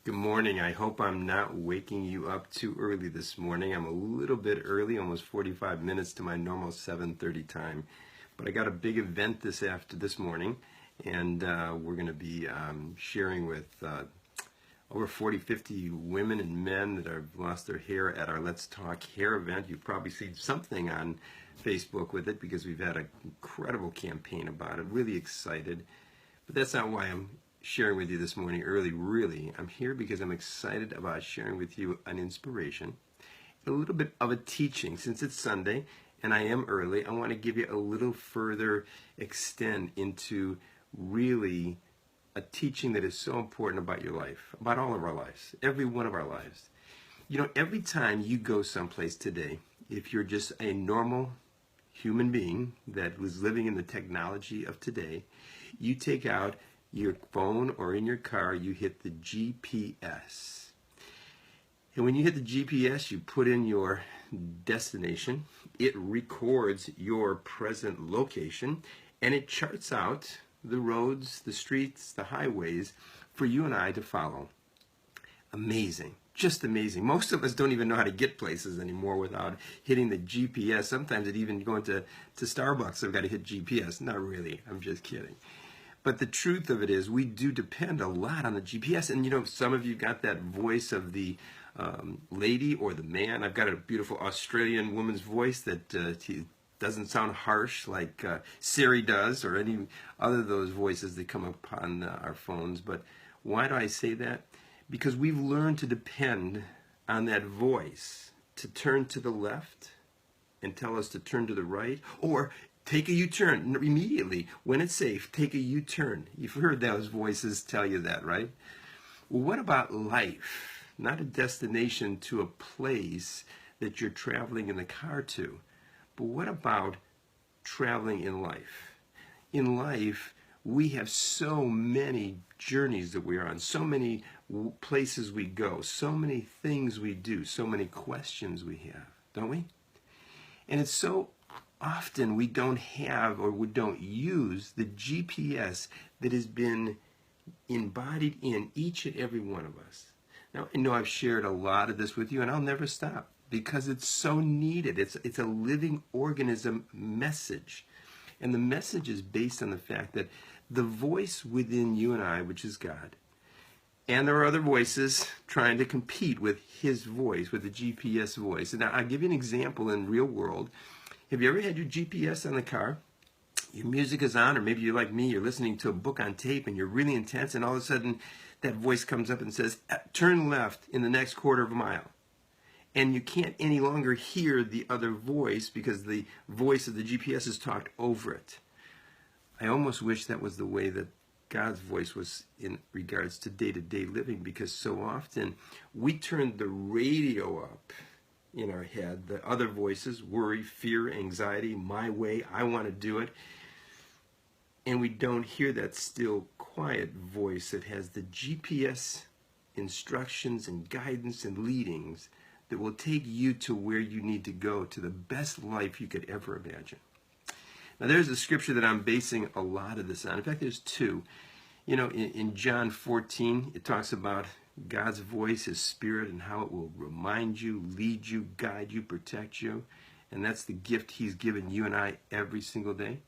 Good morning. I hope I'm not waking you up too early this morning. I'm a little bit early, almost 45 minutes to my normal 7:30 time. But I got a big event this morning, and we're going to be sharing with over 40, 50 women and men that have lost their hair at our Let's Talk Hair event. You've probably seen something on Facebook with it because we've had an incredible campaign about it. Really excited. But that's not why I'm sharing with you this morning early, really. I'm here because I'm excited about sharing with you an inspiration, a little bit of a teaching. Since it's Sunday and I am early, I want to give you a little further extend into really a teaching that is so important about your life, about all of our lives, every one of our lives. You know, every time you go someplace today, if you're just a normal human being that was living in the technology of today, you take out your phone or in your car, you hit the GPS. And when you hit the GPS, you put in your destination. It records your present location, and it charts out the roads, the streets, the highways for you and I to follow. Amazing. Just amazing. Most of us don't even know how to get places anymore without hitting the GPS. Sometimes it even going to Starbucks, I've got to hit GPS. Not really. I'm just kidding. But the truth of it is we do depend a lot on the GPS. And, you know, some of you got that voice of the lady or the man. I've got a beautiful Australian woman's voice that doesn't sound harsh like Siri does or any other of those voices that come up on our phones. But why do I say that? Because we've learned to depend on that voice to turn to the left and tell us to turn to the right, or take a U-turn immediately. When it's safe, take a U-turn. You've heard those voices tell you that, right? Well, what about life? Not a destination to a place that you're traveling in the car to. But what about traveling in life? In life, we have so many journeys that we're on, so many places we go, so many things we do, so many questions we have, don't we? And it's so often we don't have or we don't use the GPS that has been embodied in each and every one of us. Now, I know I've shared a lot of this with you, and I'll never stop because it's so needed. It's a living organism message. And the message is based on the fact that the voice within you and I, which is God, and there are other voices trying to compete with his voice, with the GPS voice. And now I'll give you an example in real world. Have you ever had your GPS on the car? Your music is on, or maybe you're like me, you're listening to a book on tape and you're really intense, and all of a sudden that voice comes up and says, turn left in the next quarter of a mile. And you can't any longer hear the other voice because the voice of the GPS is talked over it. I almost wish that was the way that God's voice was in regards to day-to-day living, because so often we turn the radio up in our head, the other voices, worry, fear, anxiety, my way, I want to do it. And we don't hear that still, quiet voice that has the GPS instructions and guidance and leadings that will take you to where you need to go, to the best life you could ever imagine. Now, there's a scripture that I'm basing a lot of this on. In fact, there's two. You know, in John 14, it talks about God's voice, his spirit, and how it will remind you, lead you, guide you, protect you. And that's the gift he's given you and I every single day.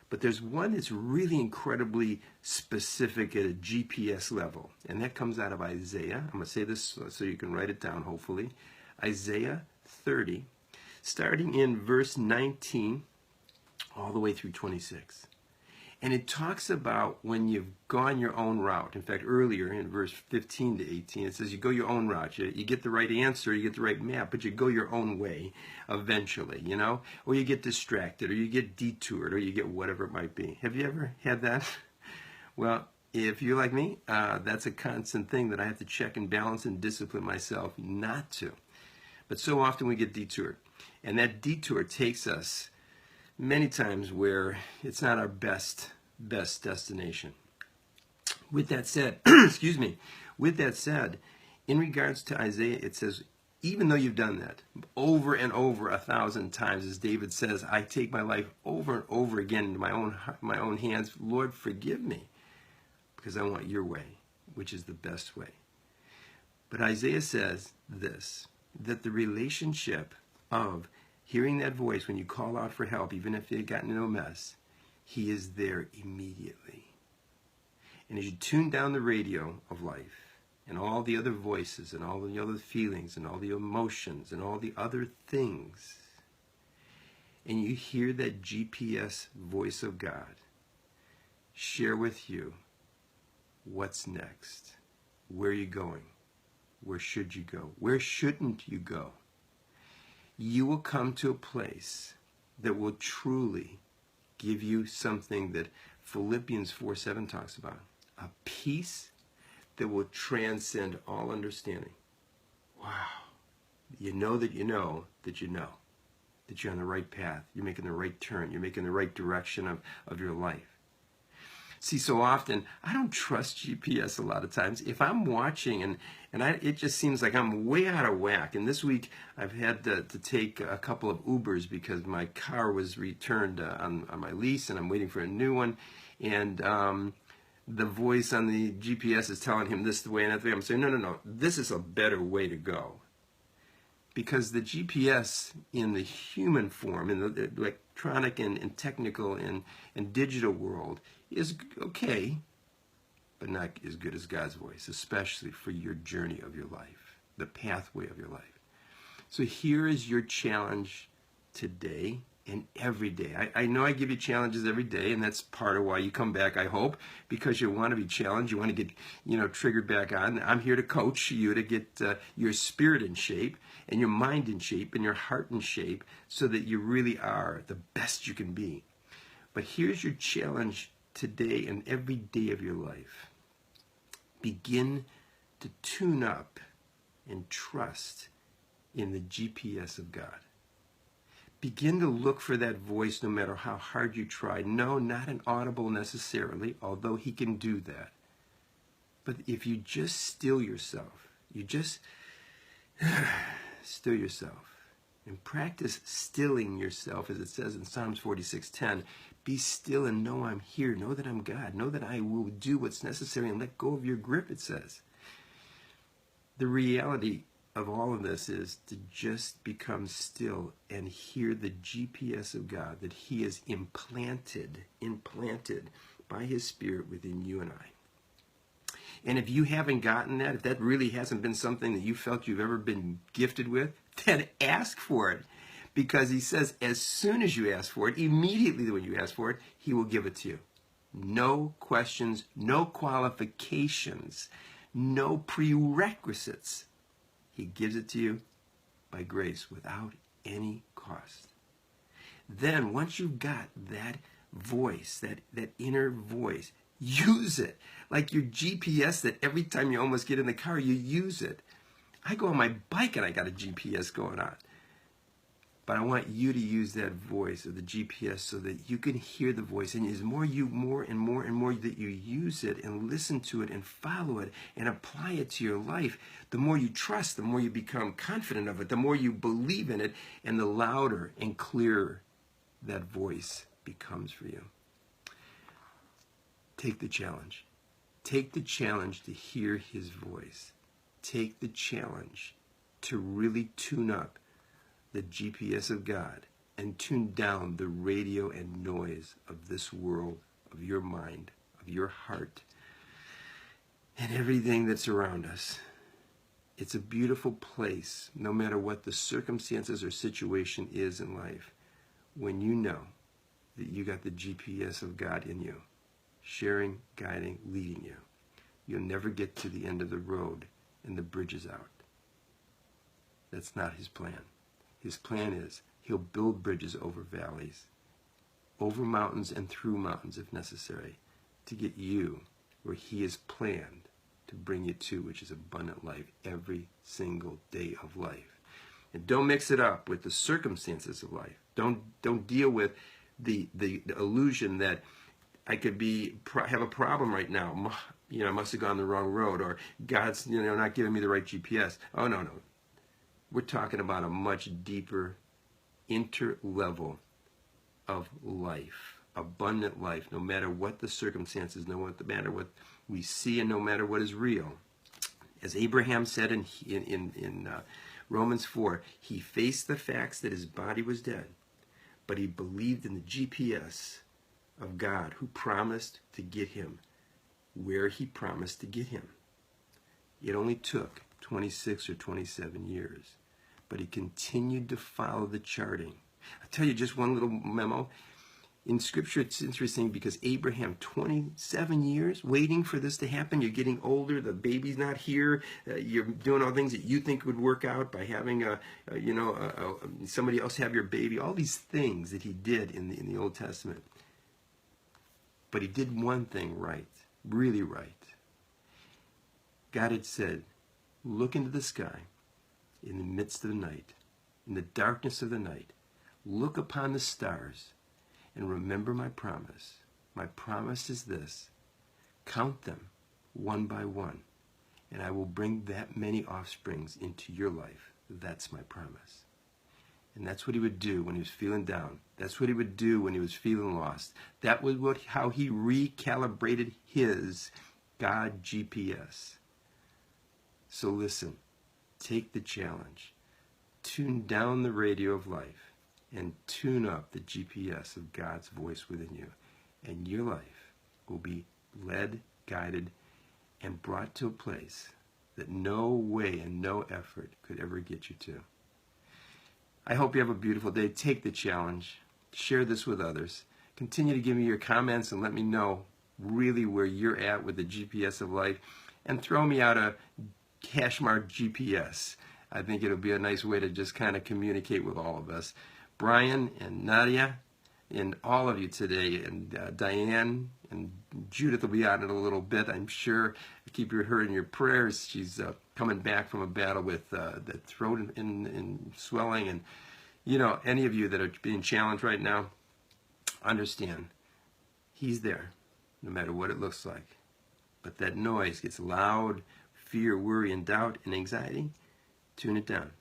But there's one that's really incredibly specific at a GPS level. And that comes out of Isaiah. I'm going to say this so you can write it down, hopefully. Isaiah 30, starting in verse 19, all the way through 26. And it talks about when you've gone your own route. In fact, earlier in verse 15 to 18, it says you go your own route. You get the right answer, you get the right map, but you go your own way eventually, you know? Or you get distracted, or you get detoured, or you get whatever it might be. Have you ever had that? Well, if you're like me, that's a constant thing that I have to check and balance and discipline myself not to. But so often we get detoured. And that detour takes us many times where it's not our best destination. With that said, excuse me, with that said, in regards to Isaiah, it says, even though you've done that over and over 1,000 times, as David says, I take my life over and over again into my own hands. Lord, forgive me, because I want your way, which is the best way. But Isaiah says this, that the relationship of hearing that voice when you call out for help, even if you've gotten into a mess, he is there immediately. And as you tune down the radio of life and all the other voices and all the other feelings and all the emotions and all the other things, and you hear that GPS voice of God share with you what's next, where are you going, where should you go, where shouldn't you go, you will come to a place that will truly give you something that Philippians 4:7 talks about, a peace that will transcend all understanding. Wow. You know that you know that you know that you're on the right path. You're making the right turn. You're making the right direction of your life. See, so often, I don't trust GPS a lot of times. If I'm watching it just seems like I'm way out of whack. And this week, I've had to take a couple of Ubers because my car was returned on my lease, and I'm waiting for a new one. And the voice on the GPS is telling him this the way and that way. I'm saying, no, this is a better way to go. Because the GPS in the human form, in the electronic and technical and digital world, is okay, but not as good as God's voice, especially for your journey of your life, the pathway of your life. So here is your challenge today and every day. I know I give you challenges every day, and that's part of why you come back, I hope, because you want to be challenged. You want to get triggered back on. I'm here to coach you to get your spirit in shape and your mind in shape and your heart in shape so that you really are the best you can be. But here's your challenge today and every day of your life. Begin to tune up and trust in the GPS of God. Begin to look for that voice no matter how hard you try. No, not an audible necessarily, although he can do that. But if you just still yourself, you just still yourself and practice stilling yourself, as it says in Psalms 46:10, be still and know I'm here. Know that I'm God. Know that I will do what's necessary and let go of your grip, it says. The reality of all of this is to just become still and hear the GPS of God that he has implanted by his Spirit within you and I. And if you haven't gotten that, if that really hasn't been something that you felt you've ever been gifted with, then ask for it. Because he says as soon as you ask for it, immediately when you ask for it, he will give it to you. No questions, no qualifications, no prerequisites. He gives it to you by grace without any cost. Then once you've got that voice, that inner voice, use it. Like your GPS that every time you almost get in the car, you use it. I go on my bike and I got a GPS going on. But I want you to use that voice of the GPS so that you can hear the voice. And as more and more that you use it and listen to it and follow it and apply it to your life, the more you trust, the more you become confident of it, the more you believe in it, and the louder and clearer that voice becomes for you. Take the challenge. Take the challenge to hear his voice. Take the challenge to really tune up the GPS of God and tune down the radio and noise of this world, of your mind, of your heart, and everything that's around us. It's a beautiful place, no matter what the circumstances or situation is in life, when you know that you got the GPS of God in you, sharing, guiding, leading you. You'll never get to the end of the road and the bridge is out. That's not his plan. His plan is he'll build bridges over valleys, over mountains and through mountains if necessary, to get you where he has planned to bring you to, which is abundant life every single day of life. And don't mix it up with the circumstances of life. Don't deal with the illusion that I could have a problem right now. I must have gone the wrong road, or God's not giving me the right GPS. Oh, no. We're talking about a much deeper interlevel of life, abundant life, no matter what the circumstances, no matter what we see, and no matter what is real. As Abraham said in Romans 4, he faced the facts that his body was dead, but he believed in the GPS of God who promised to get him where he promised to get him. It only took 26 or 27 years, but he continued to follow the charting. I'll tell you just one little memo. In Scripture, it's interesting because Abraham, 27 years waiting for this to happen. You're getting older. The baby's not here. You're doing all things that you think would work out by having somebody else have your baby. All these things that he did in the Old Testament. But he did one thing right, really right. God had said, look into the sky in the midst of the night, in the darkness of the night. Look upon the stars and remember my promise. My promise is this: count them one by one, and I will bring that many offsprings into your life. That's my promise. And that's what he would do when he was feeling down. That's what he would do when he was feeling lost. That was how he recalibrated his God GPS. So listen, take the challenge. Tune down the radio of life and tune up the GPS of God's voice within you. And your life will be led, guided, and brought to a place that no way and no effort could ever get you to. I hope you have a beautiful day. Take the challenge. Share this with others. Continue to give me your comments and let me know really where you're at with the GPS of life. And throw me out a hash mark GPS. I think it'll be a nice way to just kind of communicate with all of us. Brian and Nadia and all of you today, and Diane and Judith will be out in a little bit, I'm sure. Keep her in your prayers. She's coming back from a battle with the throat and swelling. And, you know, any of you that are being challenged right now, understand, he's there, no matter what it looks like. But that noise gets loud, fear, worry, and doubt, and anxiety. Tune it down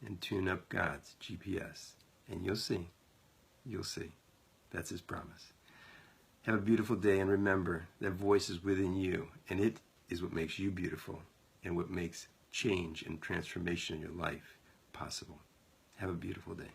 and tune up God's GPS. And you'll see. You'll see. That's his promise. Have a beautiful day, and remember, that voice is within you, and it is what makes you beautiful and what makes change and transformation in your life possible. Have a beautiful day.